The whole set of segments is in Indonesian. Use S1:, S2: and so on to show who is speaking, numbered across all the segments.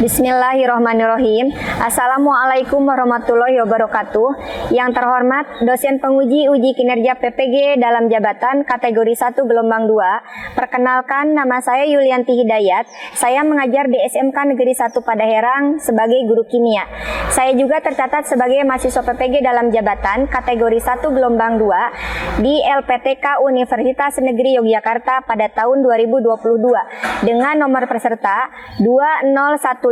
S1: Bismillahirrahmanirrahim. Assalamualaikum warahmatullahi wabarakatuh. Yang terhormat dosen penguji uji kinerja PPG dalam jabatan kategori 1 gelombang 2. Perkenalkan, nama saya Yulianti Hidayat. Saya mengajar di SMK Negeri 1 Padaherang sebagai guru kimia. Saya juga tercatat sebagai mahasiswa PPG dalam jabatan kategori 1 gelombang 2 di LPTK Universitas Negeri Yogyakarta pada tahun 2022 dengan nomor peserta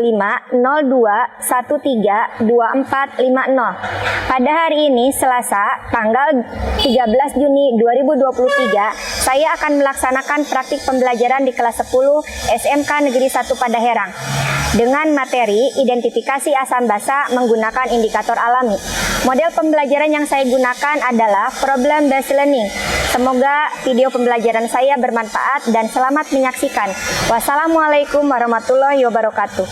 S1: 201502132450. Pada hari ini Selasa tanggal 13 Juni 2023 saya akan melaksanakan praktik pembelajaran di kelas 10 SMK Negeri 1 Padaherang dengan materi identifikasi asam basa menggunakan indikator alami. Model pembelajaran yang saya gunakan adalah problem based learning. Semoga video pembelajaran saya bermanfaat dan selamat menyaksikan. Wassalamualaikum warahmatullahi wabarakatuh.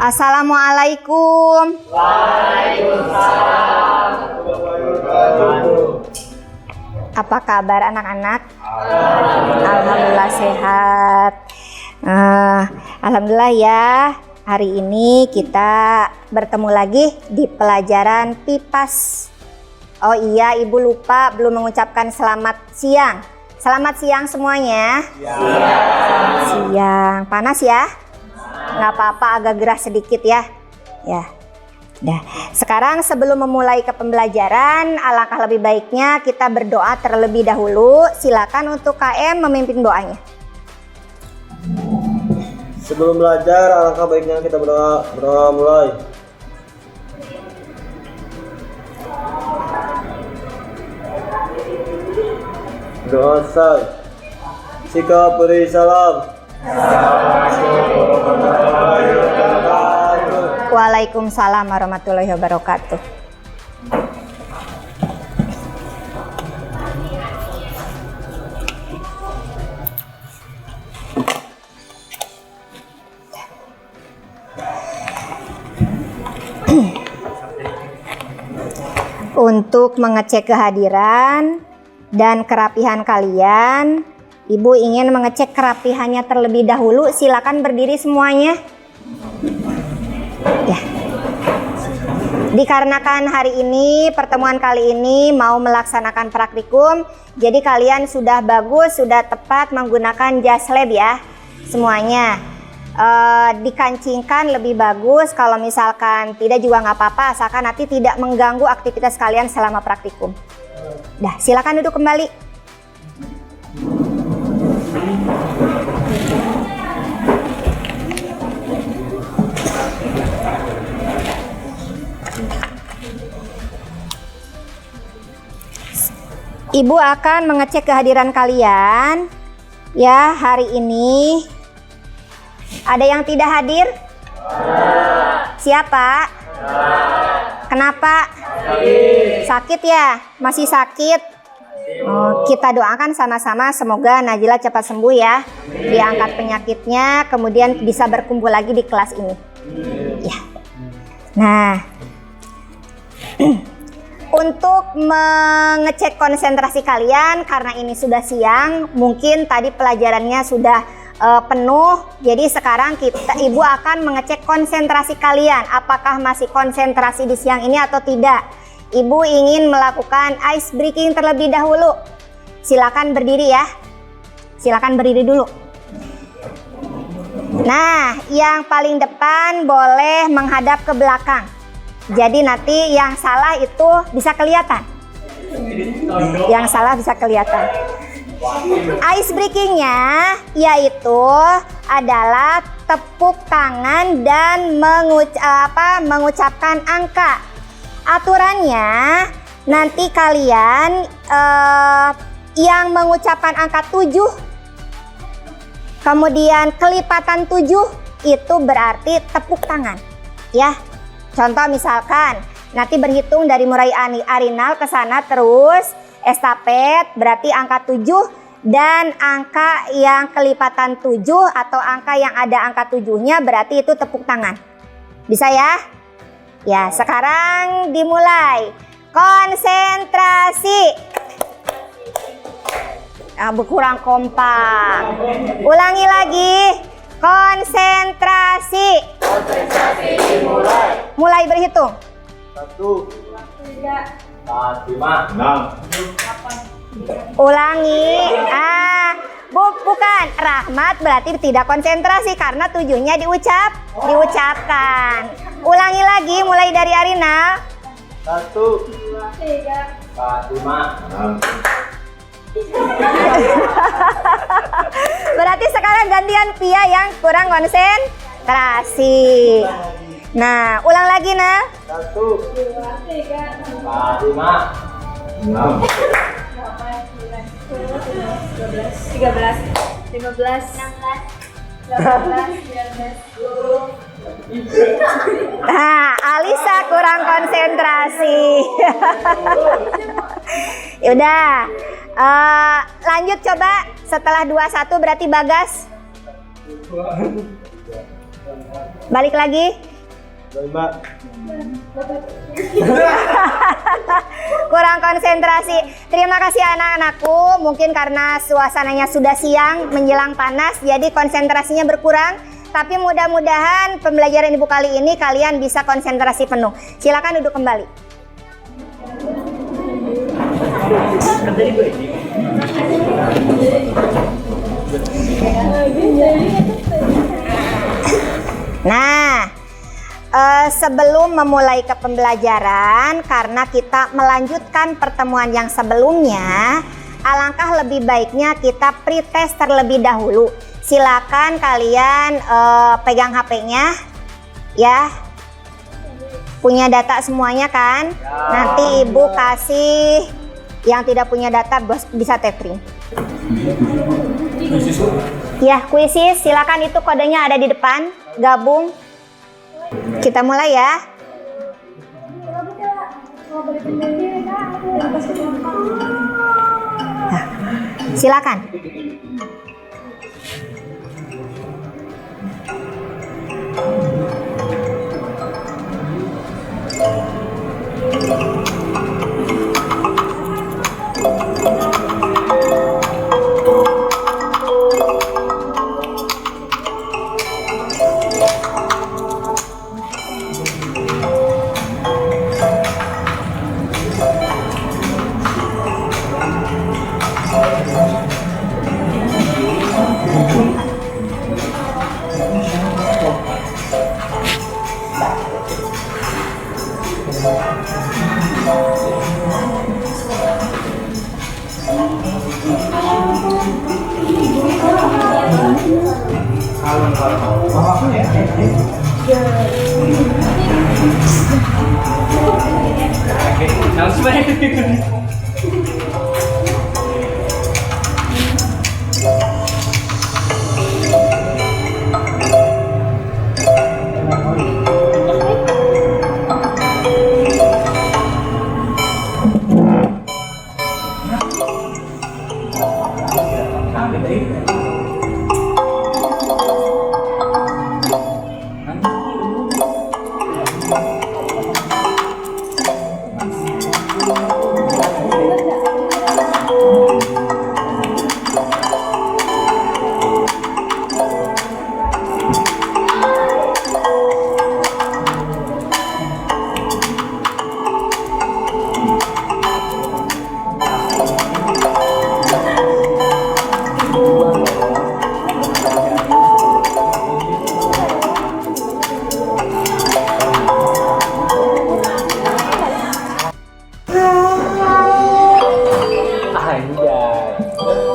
S1: Assalamualaikum.
S2: Waalaikumsalam.
S1: Apa kabar anak-anak? Alhamdulillah sehat. Alhamdulillah ya. Hari ini kita bertemu lagi di pelajaran PIPAS. Oh iya, Ibu lupa belum mengucapkan selamat siang. Selamat siang semuanya. Selamat siang. Panas ya? Nggak apa-apa, agak gerah sedikit ya. Ya. Dah. Sekarang sebelum memulai ke pembelajaran, alangkah lebih baiknya kita berdoa terlebih dahulu. Silakan untuk KM memimpin doanya.
S2: Sebelum belajar, alangkah baiknya kita berdoa mulai. Doa say. Sikap beri salam.
S1: Waalaikumsalam warahmatullahi wabarakatuh. Untuk mengecek kehadiran dan kerapihan kalian, Ibu ingin mengecek kerapihannya terlebih dahulu. Silakan berdiri semuanya. Ya. Dikarenakan hari ini, pertemuan kali ini mau melaksanakan praktikum, jadi kalian sudah bagus, sudah tepat menggunakan jas lab ya. Semuanya dikancingkan lebih bagus. Kalau misalkan tidak juga nggak apa-apa, asalkan nanti tidak mengganggu aktivitas kalian selama praktikum. Dah, silakan duduk kembali. Ibu akan mengecek kehadiran kalian ya hari ini. Ada yang tidak hadir? Siapa? Kenapa? Sakit ya? Masih sakit? Kita doakan sama-sama semoga Najila cepat sembuh ya. Diangkat penyakitnya, kemudian bisa berkumpul lagi di kelas ini. Ya. Nah, untuk mengecek konsentrasi kalian, karena ini sudah siang, mungkin tadi pelajarannya sudah penuh. Jadi sekarang Ibu akan mengecek konsentrasi kalian. Apakah masih konsentrasi di siang ini atau tidak? Ibu ingin melakukan ice breaking terlebih dahulu. Silakan berdiri ya. Silakan berdiri dulu. Nah, yang paling depan boleh menghadap ke belakang. Jadi nanti yang salah itu bisa kelihatan. Yang salah bisa kelihatan. Ice breakingnya yaitu adalah tepuk tangan dan mengucapkan angka. Aturannya nanti kalian yang mengucapkan angka 7 kemudian kelipatan 7 itu berarti tepuk tangan ya. Contoh misalkan nanti berhitung dari mulai Arinal ke sana terus estafet berarti angka 7 dan angka yang kelipatan 7 atau angka yang ada angka 7-nya berarti itu tepuk tangan. Bisa ya? Ya, sekarang dimulai. Konsentrasi. Kurang kompak. Ulangi lagi. Konsentrasi.
S2: Konsentrasi dimulai.
S1: Mulai berhitung.
S2: 1, 2, 3, 4, 5, 6.
S1: Ulangi. Bukan. Rahmat berarti tidak konsentrasi karena 7-nya diucapkan. Ulangi lagi mulai dari Arina.
S2: 1, 2, 3, 4, 5, 6.
S1: Berarti sekarang gantian Pia yang kurang konsentrasi. Nah, ulang lagi nah.
S2: 1, 2, 3, 4, 5, 6.
S3: 13, 15, 16, 17, 18, 19, 20.
S1: Alisa kurang konsentrasi. Yaudah, lanjut coba. Setelah 21 berarti Bagas. Balik lagi.
S2: 5.
S1: Kurang konsentrasi. Terima kasih anak-anakku. Mungkin karena suasananya sudah siang menjelang panas, jadi konsentrasinya berkurang. Tapi mudah-mudahan pembelajaran ibu kali ini kalian bisa konsentrasi penuh. Silakan duduk kembali. Nah, sebelum memulai ke pembelajaran, karena kita melanjutkan pertemuan yang sebelumnya, alangkah lebih baiknya kita pretest terlebih dahulu. Silakan kalian pegang HP-nya ya. Punya data semuanya kan? Nanti ibu kasih yang tidak punya data bisa tethering. Ya, kuisis silakan, itu kodenya ada di depan. Gabung. Kita mulai ya. Nah, silakan.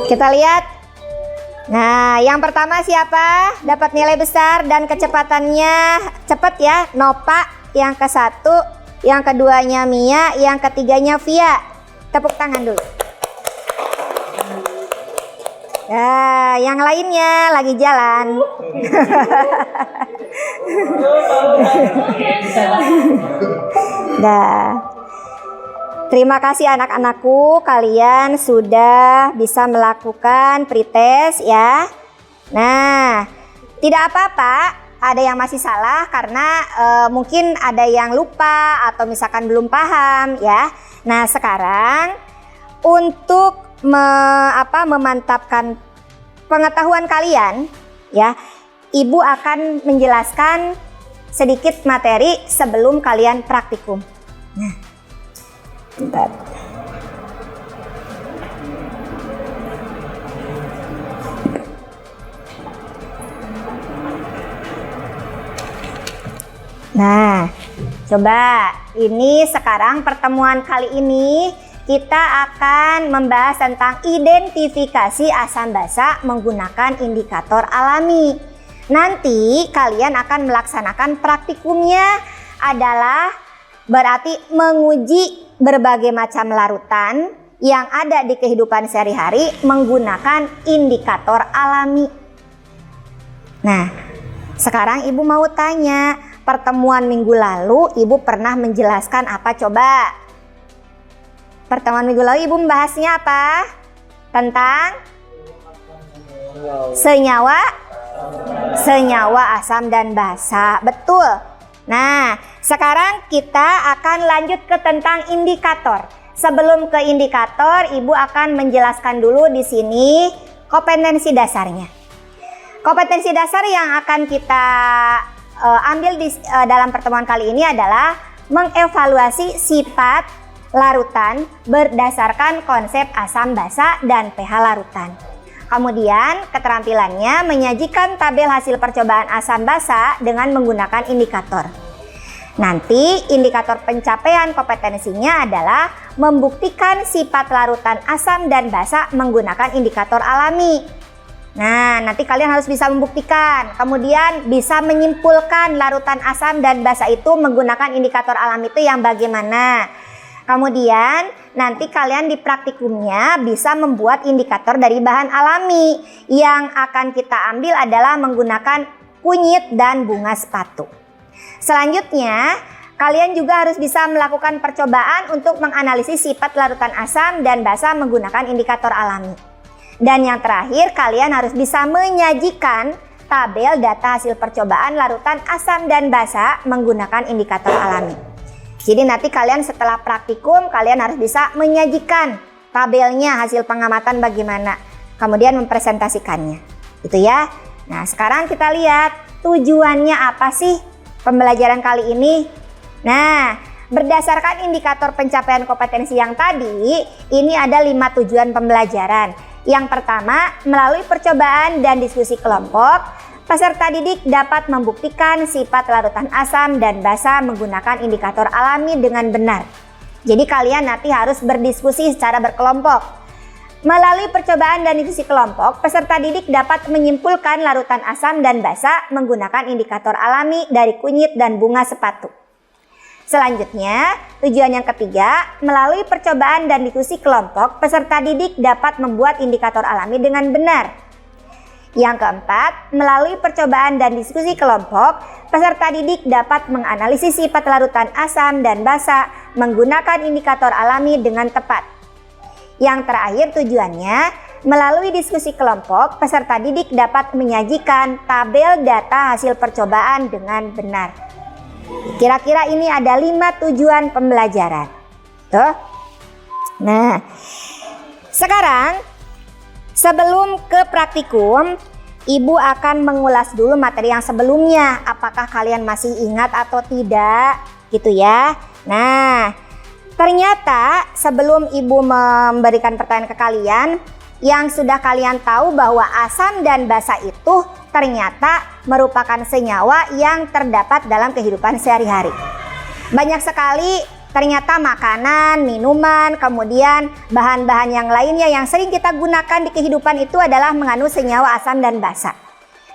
S1: Kita lihat. Nah, yang pertama siapa? Dapat nilai besar dan kecepatannya cepat ya. Nova yang ke-1, yang keduanya Mia, yang ketiganya Via. Tepuk tangan dulu. Nah, yang lainnya lagi jalan. Dah. Terima kasih anak-anakku, kalian sudah bisa melakukan pretest ya. Nah, tidak apa-apa, ada yang masih salah karena mungkin ada yang lupa atau misalkan belum paham ya. Nah, sekarang untuk memantapkan pengetahuan kalian ya, Ibu akan menjelaskan sedikit materi sebelum kalian praktikum. Nah, bentar. Nah, coba ini sekarang pertemuan kali ini kita akan membahas tentang identifikasi asam basa menggunakan indikator alami. Nanti kalian akan melaksanakan praktikumnya adalah berarti menguji berbagai macam larutan yang ada di kehidupan sehari-hari menggunakan indikator alami. Nah, sekarang Ibu mau tanya, pertemuan minggu lalu Ibu pernah menjelaskan apa coba? Pertemuan minggu lalu Ibu membahasnya apa? Tentang senyawa asam dan basa. Betul. Nah, sekarang kita akan lanjut ke tentang indikator. Sebelum ke indikator, Ibu akan menjelaskan dulu di sini kompetensi dasarnya. Kompetensi dasar yang akan kita ambil dalam pertemuan kali ini adalah mengevaluasi sifat larutan berdasarkan konsep asam basa dan pH larutan. Kemudian keterampilannya menyajikan tabel hasil percobaan asam basa dengan menggunakan indikator. Nanti indikator pencapaian kompetensinya adalah membuktikan sifat larutan asam dan basa menggunakan indikator alami. Nah, nanti kalian harus bisa membuktikan, kemudian bisa menyimpulkan larutan asam dan basa itu menggunakan indikator alami itu yang bagaimana. Kemudian nanti kalian di praktikumnya bisa membuat indikator dari bahan alami. Yang akan kita ambil adalah menggunakan kunyit dan bunga sepatu. Selanjutnya, kalian juga harus bisa melakukan percobaan untuk menganalisis sifat larutan asam dan basa menggunakan indikator alami. Dan yang terakhir, kalian harus bisa menyajikan tabel data hasil percobaan larutan asam dan basa menggunakan indikator alami. Jadi nanti kalian setelah praktikum, kalian harus bisa menyajikan tabelnya hasil pengamatan bagaimana. Kemudian mempresentasikannya. Gitu ya. Nah, sekarang kita lihat tujuannya apa sih pembelajaran kali ini. Nah, berdasarkan indikator pencapaian kompetensi yang tadi, ini ada 5 tujuan pembelajaran. Yang pertama, melalui percobaan dan diskusi kelompok, peserta didik dapat membuktikan sifat larutan asam dan basa menggunakan indikator alami dengan benar. Jadi kalian nanti harus berdiskusi secara berkelompok. Melalui percobaan dan diskusi kelompok, peserta didik dapat menyimpulkan larutan asam dan basa menggunakan indikator alami dari kunyit dan bunga sepatu. Selanjutnya, tujuan yang ketiga, melalui percobaan dan diskusi kelompok, peserta didik dapat membuat indikator alami dengan benar. Yang keempat, melalui percobaan dan diskusi kelompok, peserta didik dapat menganalisis sifat larutan asam dan basa menggunakan indikator alami dengan tepat. Yang terakhir tujuannya, melalui diskusi kelompok, peserta didik dapat menyajikan tabel data hasil percobaan dengan benar. Kira-kira ini ada 5 tujuan pembelajaran. Tuh. Nah, sekarang sebelum ke praktikum, Ibu akan mengulas dulu materi yang sebelumnya. Apakah kalian masih ingat atau tidak? Gitu ya. Nah, ternyata sebelum Ibu memberikan pertanyaan ke kalian, yang sudah kalian tahu bahwa asam dan basa itu ternyata merupakan senyawa yang terdapat dalam kehidupan sehari-hari. Banyak sekali ternyata makanan, minuman, kemudian bahan-bahan yang lainnya yang sering kita gunakan di kehidupan itu adalah mengandung senyawa asam dan basa.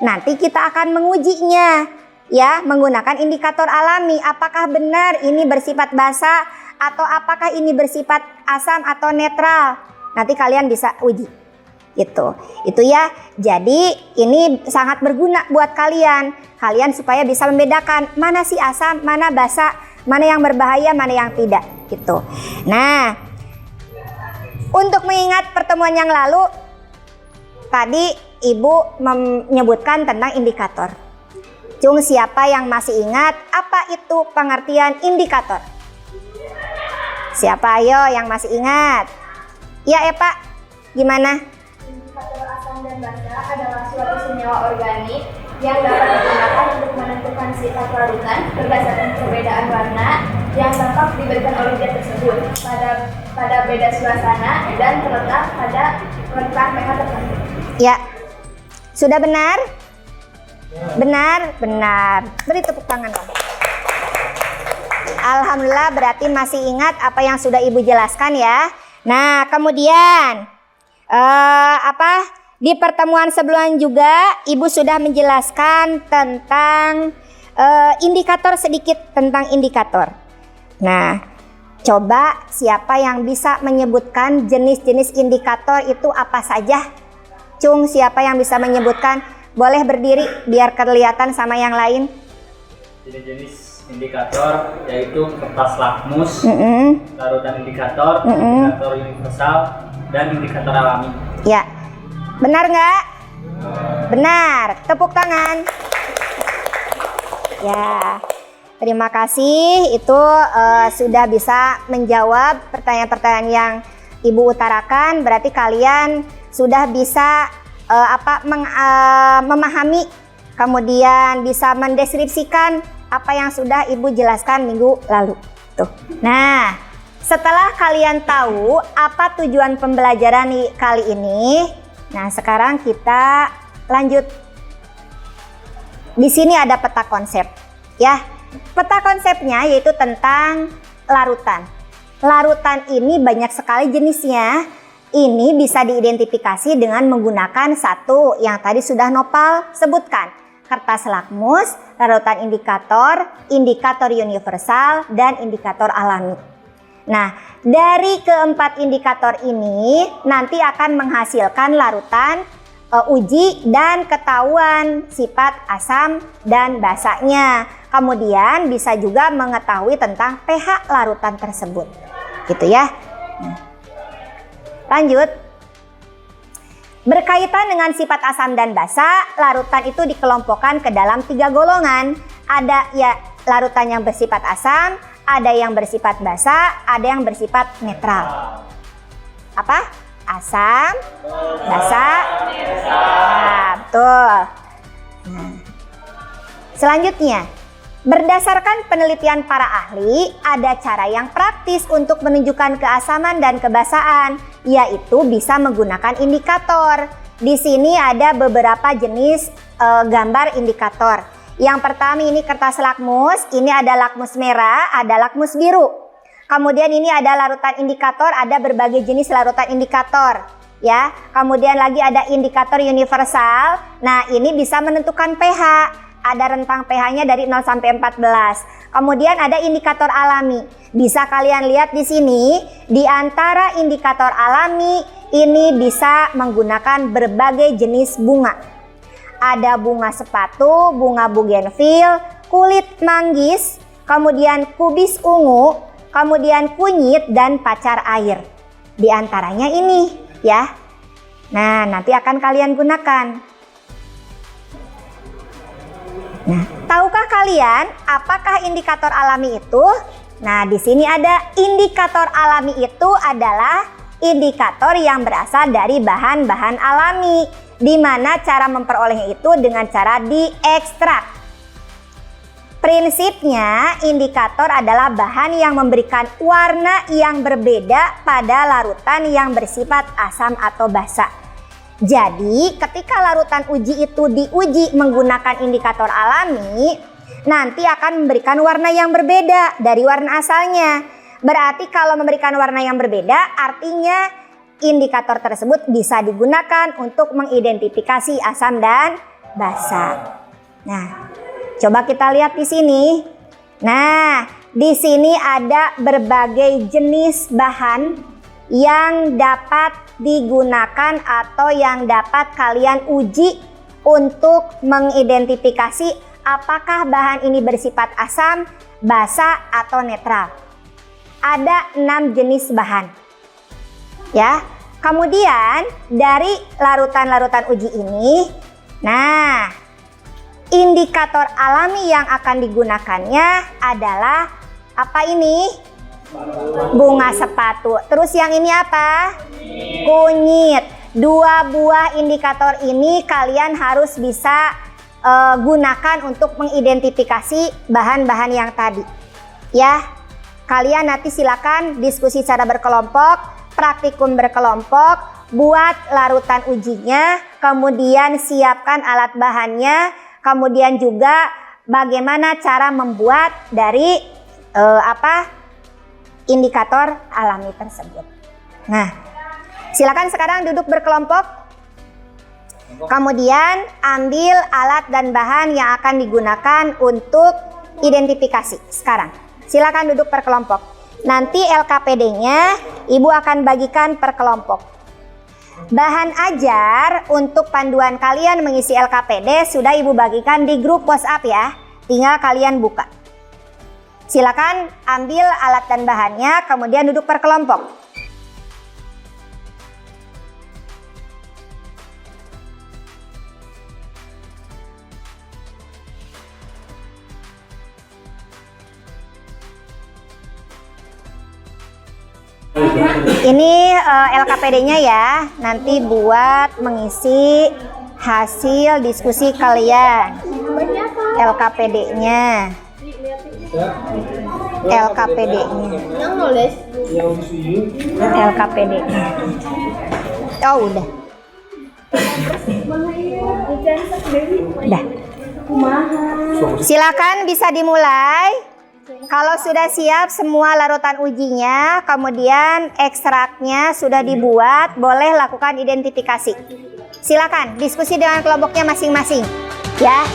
S1: Nanti kita akan mengujinya ya menggunakan indikator alami, apakah benar ini bersifat basa atau apakah ini bersifat asam atau netral. Nanti kalian bisa uji. Itu ya. Jadi ini sangat berguna buat kalian supaya bisa membedakan mana sih asam, mana basa, mana yang berbahaya, mana yang tidak gitu. Nah, untuk mengingat pertemuan yang lalu tadi Ibu menyebutkan tentang indikator. Cung, siapa yang masih ingat apa itu pengertian indikator? Siapa ayo yang masih ingat? Ya Pak, gimana?
S3: Indikator asam dan basa adalah suatu senyawa organik yang dapat digunakan untuk menentukan sifat larutan berdasarkan perbedaan warna yang tampak diberikan oleh zat tersebut pada beda suasana dan terletak pada rentang pH tertentu.
S1: Ya, sudah benar? Benar. Beri tepuk tangan kamu. Alhamdulillah, berarti masih ingat apa yang sudah Ibu jelaskan ya. Nah, kemudian di pertemuan sebelumnya juga Ibu sudah menjelaskan tentang indikator, sedikit tentang indikator. Nah, coba siapa yang bisa menyebutkan jenis-jenis indikator itu apa saja? Cung, siapa yang bisa menyebutkan? Boleh berdiri biar kelihatan sama yang lain.
S2: Jenis-jenis indikator yaitu kertas lakmus, larutan indikator, indikator universal, dan indikator alami.
S1: Ya, benar nggak? Benar, tepuk tangan. Ya, terima kasih. Itu sudah bisa menjawab pertanyaan-pertanyaan yang Ibu utarakan. Berarti kalian sudah bisa memahami, kemudian bisa mendeskripsikan apa yang sudah Ibu jelaskan minggu lalu. Tuh. Nah, setelah kalian tahu apa tujuan pembelajaran kali ini, nah sekarang kita lanjut. Di sini ada peta konsep, ya. Peta konsepnya yaitu tentang larutan. Larutan ini banyak sekali jenisnya. Ini bisa diidentifikasi dengan menggunakan satu yang tadi sudah Nopal sebutkan. Kertas lakmus, larutan indikator, indikator universal, dan indikator alami. Nah, dari keempat indikator ini nanti akan menghasilkan larutan uji dan ketahuan sifat asam dan basanya. Kemudian bisa juga mengetahui tentang pH larutan tersebut. Gitu ya. Lanjut. Berkaitan dengan sifat asam dan basa, larutan itu dikelompokkan ke dalam 3 golongan. Ada ya larutan yang bersifat asam, ada yang bersifat basa, ada yang bersifat netral. Apa? Asam, basa, nah, betul. Nah. Selanjutnya, berdasarkan penelitian para ahli, ada cara yang praktis untuk menunjukkan keasaman dan kebasaan, yaitu bisa menggunakan indikator. Di sini ada beberapa jenis gambar indikator. Yang pertama ini kertas lakmus, ini ada lakmus merah, ada lakmus biru. Kemudian ini ada larutan indikator, ada berbagai jenis larutan indikator. Ya, kemudian lagi ada indikator universal. Nah, ini bisa menentukan pH. Ada rentang pH-nya dari 0 sampai 14. Kemudian ada indikator alami. Bisa kalian lihat di sini, di antara indikator alami ini bisa menggunakan berbagai jenis bunga. Ada bunga sepatu, bunga bugenvil, kulit manggis, kemudian kubis ungu, kemudian kunyit dan pacar air. Di antaranya ini ya. Nah, nanti akan kalian gunakan. Nah, tahukah kalian apakah indikator alami itu? Nah, di sini ada indikator alami itu adalah indikator yang berasal dari bahan-bahan alami, di mana cara memperolehnya itu dengan cara diekstrak. Prinsipnya, indikator adalah bahan yang memberikan warna yang berbeda pada larutan yang bersifat asam atau basa. Jadi, ketika larutan uji itu diuji menggunakan indikator alami, nanti akan memberikan warna yang berbeda dari warna asalnya. Berarti kalau memberikan warna yang berbeda, artinya indikator tersebut bisa digunakan untuk mengidentifikasi asam dan basa. Nah, coba kita lihat di sini. Nah, di sini ada berbagai jenis bahan yang dapat digunakan atau yang dapat kalian uji untuk mengidentifikasi apakah bahan ini bersifat asam, basa, atau netral. Ada 6 jenis bahan. Ya, kemudian dari larutan-larutan uji ini, nah, indikator alami yang akan digunakannya adalah apa ini? Bunga sepatu. Terus yang ini apa? Kunyit. 2 buah indikator ini kalian harus bisa gunakan untuk mengidentifikasi bahan-bahan yang tadi. Ya, kalian nanti silakan diskusi secara berkelompok, praktikum berkelompok, buat larutan ujinya, kemudian siapkan alat bahannya, kemudian juga bagaimana cara membuat dari indikator alami tersebut. Nah, silakan sekarang duduk berkelompok. Kemudian ambil alat dan bahan yang akan digunakan untuk identifikasi. Sekarang, silakan duduk per kelompok. Nanti LKPD-nya Ibu akan bagikan per kelompok. Bahan ajar untuk panduan kalian mengisi LKPD sudah Ibu bagikan di grup WhatsApp ya. Tinggal kalian buka. Silakan ambil alat dan bahannya, kemudian duduk per kelompok. Ini LKPD-nya ya, nanti buat mengisi hasil diskusi kalian. LKPD-nya. LKPD-nya. LKPD-nya. Oh, udah. Udah. Silakan bisa dimulai. Kalau sudah siap semua larutan ujinya, kemudian ekstraknya sudah dibuat, boleh lakukan identifikasi. Silakan diskusi dengan kelompoknya masing-masing, ya.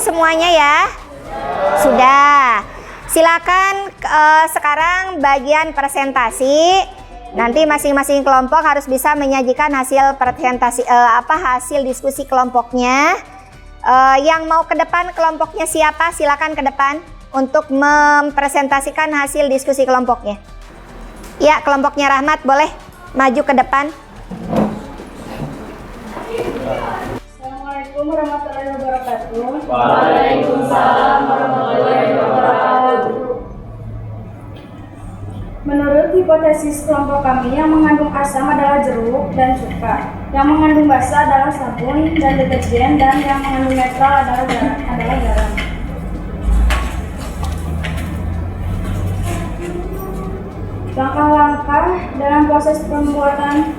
S1: semuanya ya? Sudah. Silakan sekarang bagian presentasi. Nanti masing-masing kelompok harus bisa menyajikan hasil presentasi hasil diskusi kelompoknya. Yang mau ke depan kelompoknya siapa? Silakan ke depan untuk mempresentasikan hasil diskusi kelompoknya. Ya, kelompoknya Rahmat boleh maju ke depan.
S3: Assalamualaikum warahmatullahi wabarakatuh.
S2: Waalaikumsalam warahmatullahi wabarakatuh.
S3: Menurut hipotesis kelompok kami, yang mengandung asam adalah jeruk dan cuka, yang mengandung basa adalah sabun dan deterjen, dan yang mengandung netral adalah garam. Langkah-langkah dalam proses pembuatan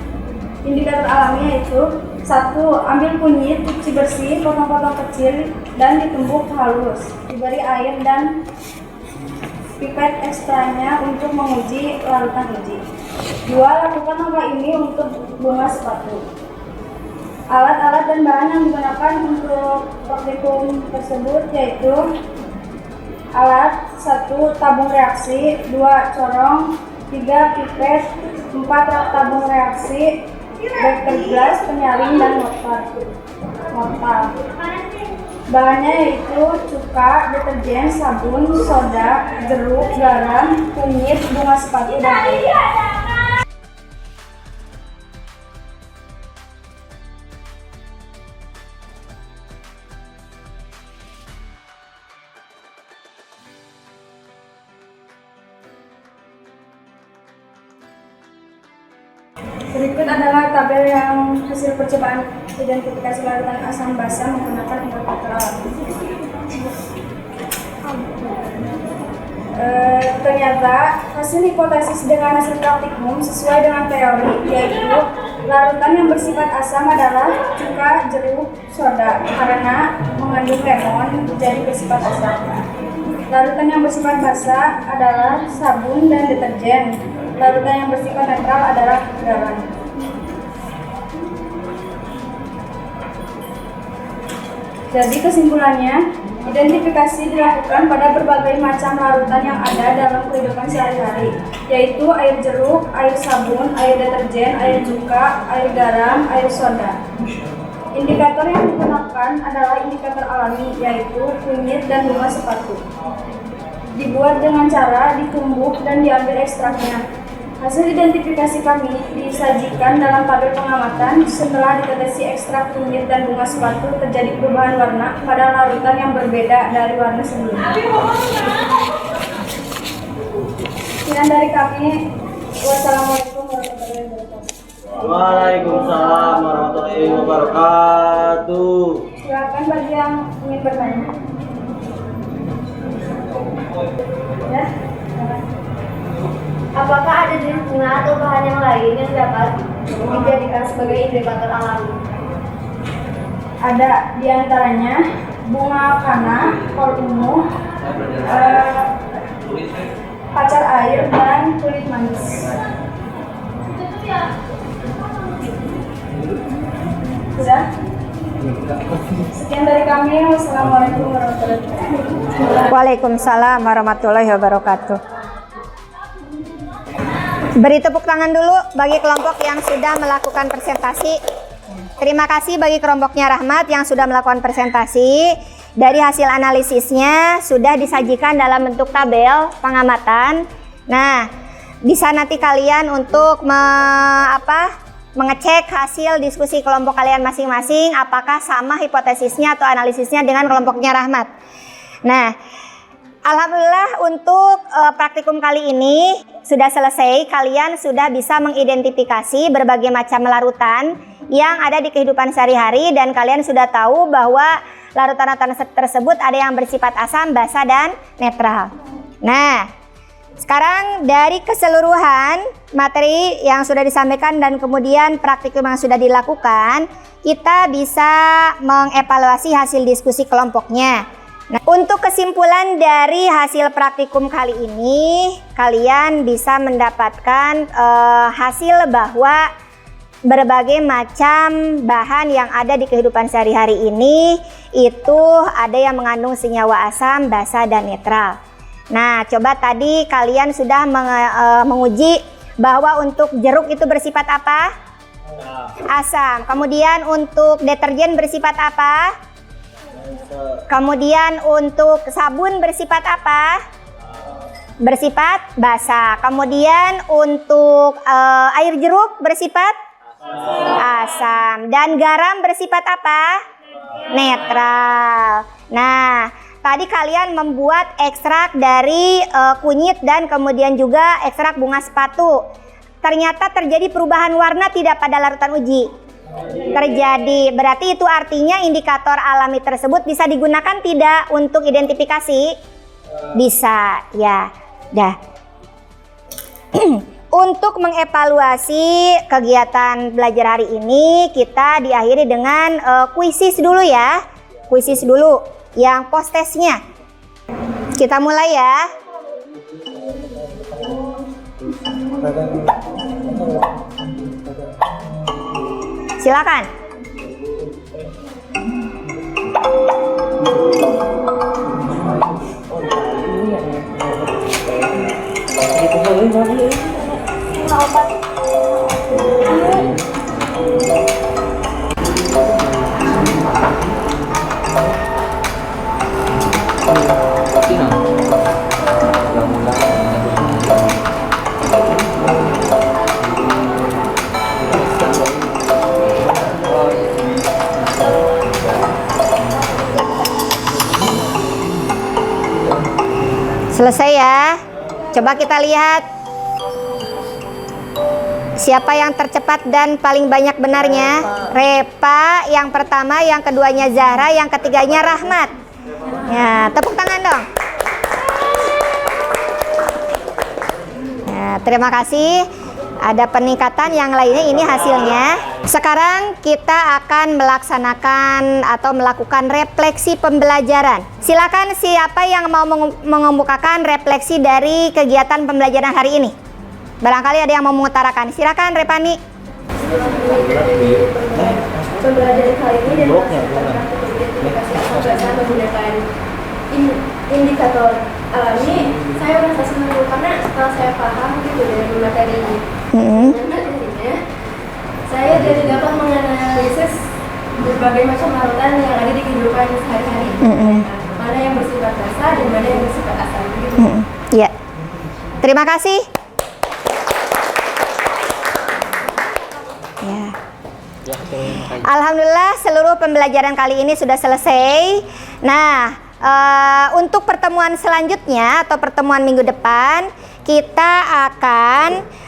S3: indikator alami yaitu: 1. Ambil kunyit, cuci bersih, potong-potong kecil, dan ditumbuk halus. Diberi air dan pipet ekstranya untuk menguji larutan uji. 2. Lakukan langkah ini untuk bunga sepatu. Alat-alat dan bahan yang digunakan untuk praktikum tersebut yaitu: alat 1. Tabung reaksi, 2. Corong, 3. Pipet, 4. Rak tabung reaksi, beker gelas, penyaring, dan mortar. Bahannya yaitu cuka, deterjen, sabun, soda, jeruk, garam, kunyit, bunga sepatu, dan air. Berikut adalah tabel yang hasil percobaan identifikasi larutan asam basa menggunakan indikator alami. Ternyata hasil hipotesis dengan hasil praktikum sesuai dengan teori, yaitu larutan yang bersifat asam adalah cuka, jeruk, soda karena mengandung lemon jadi bersifat asam. Larutan yang bersifat basa adalah sabun dan deterjen. Larutan yang bersifat netral adalah garam. Jadi kesimpulannya, identifikasi dilakukan pada berbagai macam larutan yang ada dalam kehidupan sehari-hari, yaitu air jeruk, air sabun, air deterjen, air cuka, air garam, air soda. Indikator yang digunakan adalah indikator alami, yaitu kunyit dan bunga sepatu. Dibuat dengan cara ditumbuk dan diambil ekstraknya. Hasil identifikasi kami disajikan dalam tabel pengamatan. Setelah ditetesi ekstrak kunyit dan bunga sepatu, terjadi perubahan warna pada larutan yang berbeda dari warna sebelumnya. Sekian dari kami. Wassalamualaikum warahmatullahi wabarakatuh.
S2: Waalaikumsalam warahmatullahi wabarakatuh.
S3: Silakan bagi yang ingin bertanya. Ya.
S4: Apakah ada jenis bunga atau bahan yang lain yang dapat dijadikan sebagai indikator alami?
S3: Ada diantaranya bunga kana, kol ungu, pacar air, dan kulit manis. Sudah? Sekian dari kami. Wassalamualaikum warahmatullahi wabarakatuh.
S1: Waalaikumsalam warahmatullahi wabarakatuh. Beri tepuk tangan dulu bagi kelompok yang sudah melakukan presentasi. Terima kasih bagi kelompoknya Rahmat yang sudah melakukan presentasi. Dari hasil analisisnya sudah disajikan dalam bentuk tabel pengamatan. Nah, bisa nanti kalian untuk mengecek hasil diskusi kelompok kalian masing-masing apakah sama hipotesisnya atau analisisnya dengan kelompoknya Rahmat. Nah, alhamdulillah untuk praktikum kali ini sudah selesai. Kalian sudah bisa mengidentifikasi berbagai macam larutan yang ada di kehidupan sehari-hari dan kalian sudah tahu bahwa larutan-larutan tersebut ada yang bersifat asam, basa, dan netral. Nah, sekarang dari keseluruhan materi yang sudah disampaikan dan kemudian praktikum yang sudah dilakukan, kita bisa mengevaluasi hasil diskusi kelompoknya. Nah, untuk kesimpulan dari hasil praktikum kali ini, kalian bisa mendapatkan hasil bahwa berbagai macam bahan yang ada di kehidupan sehari-hari ini itu ada yang mengandung senyawa asam, basa, dan netral. Nah, coba tadi kalian sudah menguji bahwa untuk jeruk itu bersifat apa? Asam. Kemudian untuk deterjen bersifat apa? Kemudian untuk sabun bersifat apa? Bersifat basa. Kemudian untuk air jeruk bersifat asam. Dan garam bersifat apa? Netral. Nah, tadi kalian membuat ekstrak dari kunyit dan kemudian juga ekstrak bunga sepatu. Ternyata terjadi perubahan warna tidak pada larutan uji? Terjadi. Berarti itu artinya indikator alami tersebut bisa digunakan tidak untuk identifikasi? Bisa, ya. Dah. Untuk mengevaluasi kegiatan belajar hari ini, kita diakhiri dengan kuisis dulu ya. Kuisis dulu yang post testnya. Kita mulai ya. Silakan. Selesai ya. Coba kita lihat siapa yang tercepat dan paling banyak benarnya. Repa yang pertama, yang keduanya Zahra, yang ketiganya Rahmat. Ya, tepuk tangan dong. Ya, terima kasih. Ada peningkatan yang lainnya, ini hasilnya. Sekarang kita akan melaksanakan atau melakukan refleksi pembelajaran. Silakan siapa yang mau mengemukakan refleksi dari kegiatan pembelajaran hari ini. Barangkali ada yang mau mengutarakan. Silakan Repani.
S4: Pembelajaran kali ini dan melaksanakan menggunakan indikator alami, saya merasa senang karena setelah saya paham gitu dari materi ini. Materinya, saya jadi dapat menganalisis berbagai macam larutan yang ada di kehidupan sehari-hari. Mana yang bersifat basa dan mana yang bersifat asam. Gitu.
S1: Ya. Terima kasih. Ya. Alhamdulillah seluruh pembelajaran kali ini sudah selesai. Nah, untuk pertemuan selanjutnya atau pertemuan minggu depan kita akan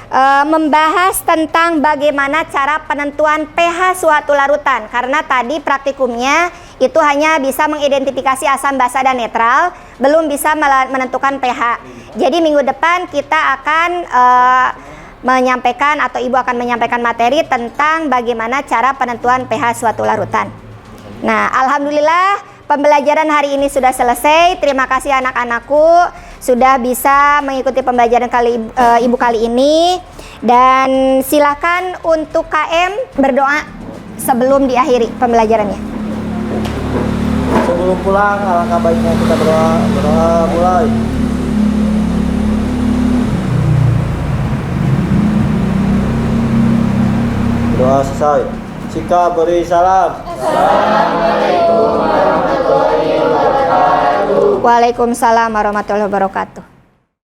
S1: membahas tentang bagaimana cara penentuan pH suatu larutan. Karena tadi praktikumnya itu hanya bisa mengidentifikasi asam, basa, dan netral, belum bisa menentukan pH. Jadi minggu depan kita akan menyampaikan atau Ibu akan menyampaikan materi tentang bagaimana cara penentuan pH suatu larutan. Nah, alhamdulillah pembelajaran hari ini sudah selesai. Terima kasih anak-anakku sudah bisa mengikuti pembelajaran Ibu kali ini. Dan silakan untuk KM berdoa sebelum diakhiri pembelajarannya.
S2: Sebelum pulang, alangkah baiknya kita berdoa mulai. Doa selesai. Sika beri salam.
S1: Waalaikumsalam warahmatullahi wabarakatuh.